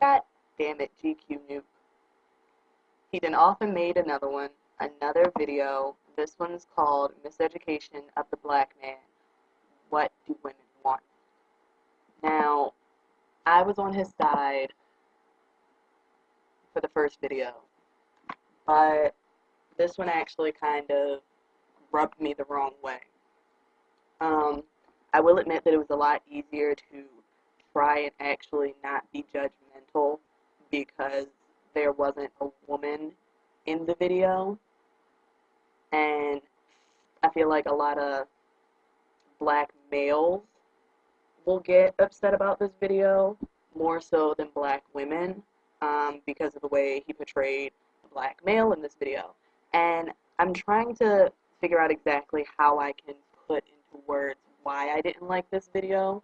God damn it, GQ Nuke. He then often made another video. This one's called Miseducation of the Black Man. What do women want? Now, I was on his side for the first video, but this one actually kind of rubbed me the wrong way. I will admit that it was a lot easier to try and actually not be judgmental because there wasn't a woman in the video, and I feel like a lot of black males will get upset about this video more so than black women, because of the way he portrayed the black male in this video. And I'm trying to figure out exactly how I can put into words why I didn't like this video.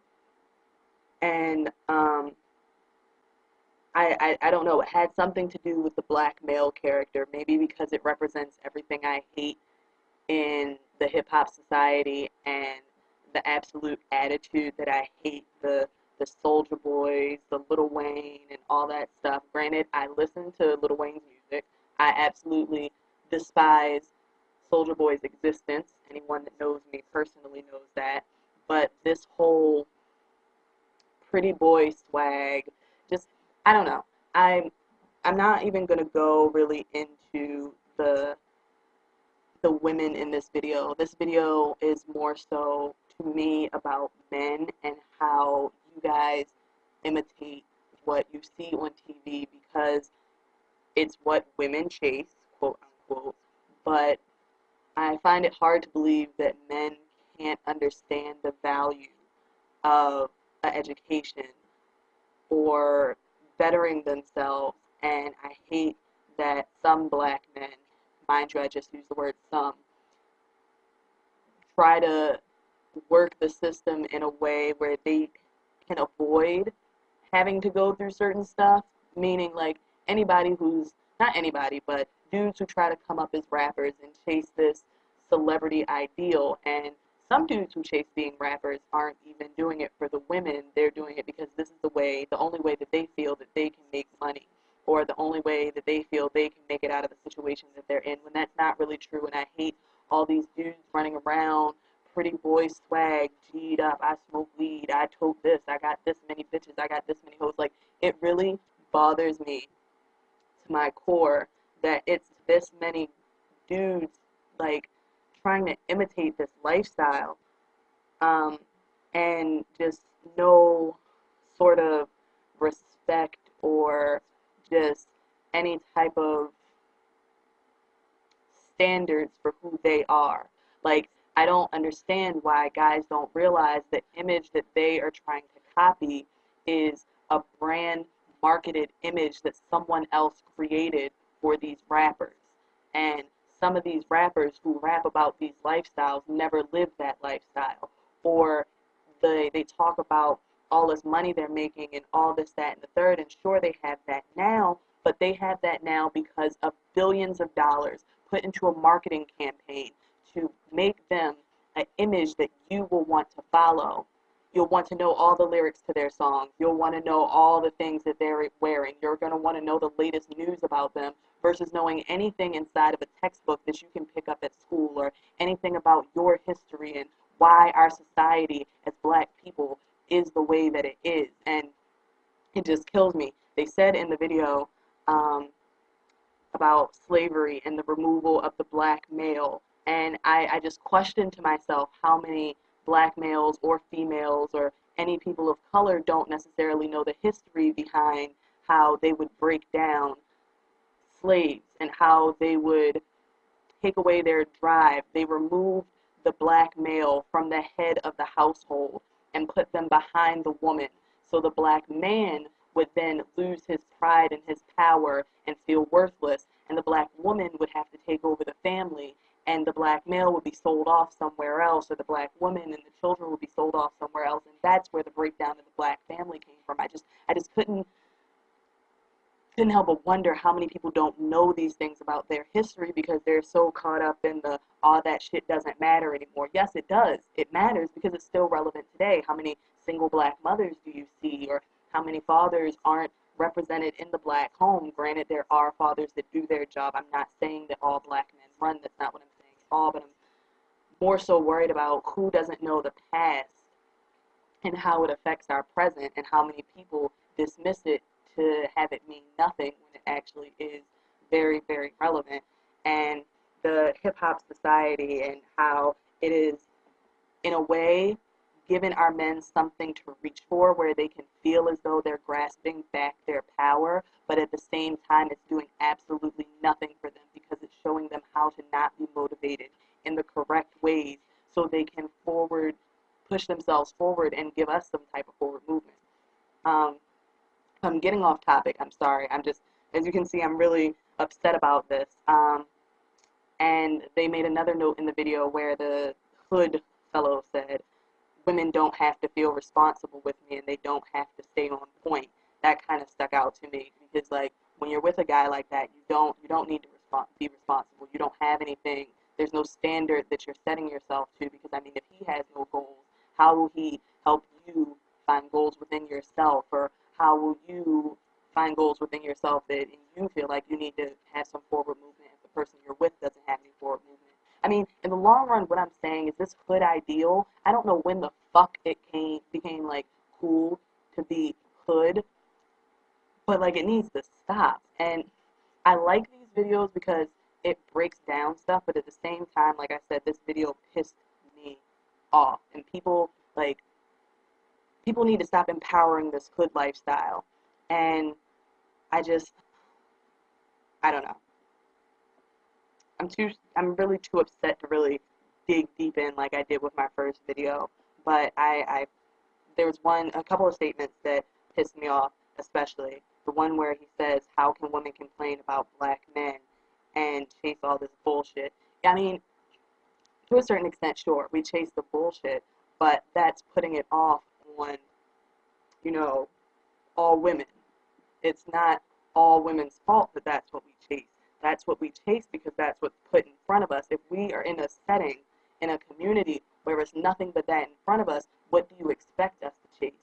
And I don't know, it had something to do with the black male character, maybe because it represents everything I hate in the hip hop society and the absolute attitude that I hate the Soldier Boys, the Lil Wayne, and all that stuff. Granted, I listen to Lil Wayne's music. I absolutely despise Soldier Boy's existence. Anyone that knows me personally knows that. But this whole pretty boy swag, just I don't know. I'm not even gonna go really into the women in this video. This video is more so to me about men and how you guys imitate what you see on TV because it's what women chase, quote unquote. But I find it hard to believe that men can't understand the value of an education or bettering themselves. And I hate that some black men, mind you, I just use the word some, try to work the system in a way where they can avoid having to go through certain stuff, meaning like anybody who's, not anybody, but dudes who try to come up as rappers and chase this celebrity ideal. And some dudes who chase being rappers aren't even doing it for the women. They're doing it because this is the only way that they feel that they can make money, or the only way that they feel they can make it out of the situation that they're in, when that's not really true. And I hate all these dudes running around, pretty boy swag, G'd up, I smoke weed, I tote this, I got this many bitches, I got this many hoes. Like, it really bothers me to my core that it's this many dudes, like, trying to imitate this lifestyle, and just no sort of respect or just any type of standards for who they are. Like, I don't understand why guys don't realize the image that they are trying to copy is a brand marketed image that someone else created for these rappers. And some of these rappers who rap about these lifestyles never lived that lifestyle. Or they talk about all this money they're making and all this, that, and the third. And sure, they have that now, but they have that now because of billions of dollars put into a marketing campaign to make them an image that you will want to follow. You'll want to know all the lyrics to their songs. You'll want to know all the things that they're wearing. You're going to want to know the latest news about them versus knowing anything inside of a textbook that you can pick up at school, or anything about your history and why our society as black people is the way that it is. And it just kills me. They said in the video about slavery and the removal of the black male, and I just questioned to myself how many black males or females or any people of color don't necessarily know the history behind how they would break down slaves and how they would take away their drive. They removed the black male from the head of the household and put them behind the woman. So the black man would then lose his pride and his power and feel worthless, and the black woman would have to take over the family, and the black male would be sold off somewhere else, or the black woman and the children would be sold off somewhere else. And that's where the breakdown of the black family came from. I just couldn't help but wonder how many people don't know these things about their history because they're so caught up in the all that shit doesn't matter anymore. Yes, it does. It matters because it's still relevant today. How many single black mothers do you see, or how many fathers aren't represented in the black home. Granted, there are fathers that do their job. I'm not saying that all black men run. That's not what I'm saying at all, but I'm more so worried about who doesn't know the past and how it affects our present, and how many people dismiss it to have it mean nothing when it actually is very, very relevant. And the hip hop society, and how it is, in a way, given our men something to reach for, where they can feel as though they're grasping back their power, but at the same time it's doing absolutely nothing for them, because it's showing them how to not be motivated in the correct ways so they can push themselves forward and give us some type of forward movement. I'm getting off topic. I'm sorry. As you can see, I'm really upset about this. And they made another note in the video where the hood fellow said, women don't have to feel responsible with me, and they don't have to stay on point. That kind of stuck out to me, because like, when you're with a guy like that, you don't need to be responsible. You don't have anything. There's no standard that you're setting yourself to, because I mean, if he has no goals, how will he help you find goals within yourself? Or how will you find goals within yourself that you feel like you need to have some forward movement if the person you're with doesn't have any forward movement? I mean, in the long run, what I'm saying is, this hood ideal, I don't know when the fuck it became like cool to be hood, but like, it needs to stop. And I like these videos because it breaks down stuff, but at the same time, like I said, this video pissed me off. And people need to stop empowering this hood lifestyle. And I don't know. I'm really too upset to really dig deep in like I did with my first video. But there was a couple of statements that pissed me off, especially the one where he says, how can women complain about black men and chase all this bullshit? I mean, to a certain extent, sure, we chase the bullshit, but that's putting it off on, all women. It's not all women's fault that that's what we chase. That's what we chase because that's what's put in front of us. If we are in a setting, in a community where there's nothing but that in front of us, what do you expect us to chase?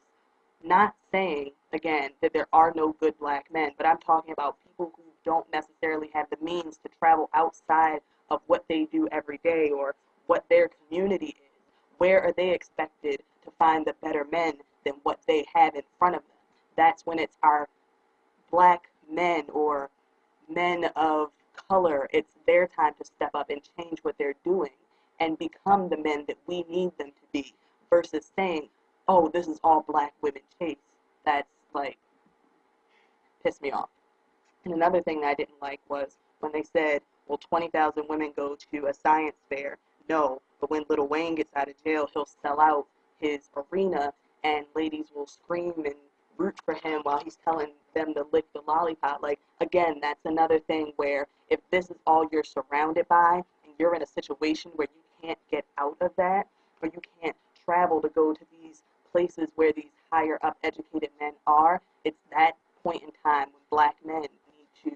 Not saying, again, that there are no good black men, but I'm talking about people who don't necessarily have the means to travel outside of what they do every day or what their community is. Where are they expected to find the better men than what they have in front of them? That's when it's our black men or men of color, it's their time to step up and change what they're doing and become the men that we need them to be, versus saying, oh, this is all black women chase. That's like, pissed me off. And another thing that I didn't like was when they said, well, 20,000 women go to a science fair. No, but when Lil Wayne gets out of jail, he'll sell out his arena and ladies will scream and root for him while he's telling them to lick the lollipop. Like, again, that's another thing where if this is all you're surrounded by and you're in a situation where you can't get out of that, or you can't travel to go to these places where these higher up educated men are, it's that point in time when black men need to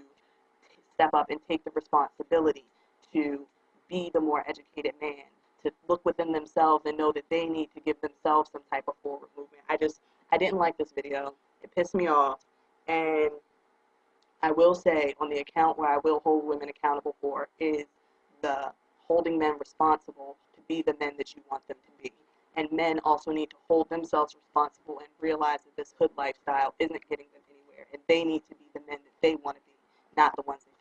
step up and take the responsibility to be the more educated man, to look within themselves and know that they need to give themselves some type of forward movement. I didn't like this video. It pissed me off. And I will say, on the account where I will hold women accountable for is the holding men responsible to be the men that you want them to be. And men also need to hold themselves responsible and realize that this hood lifestyle isn't getting them anywhere. And they need to be the men that they want to be, not the ones that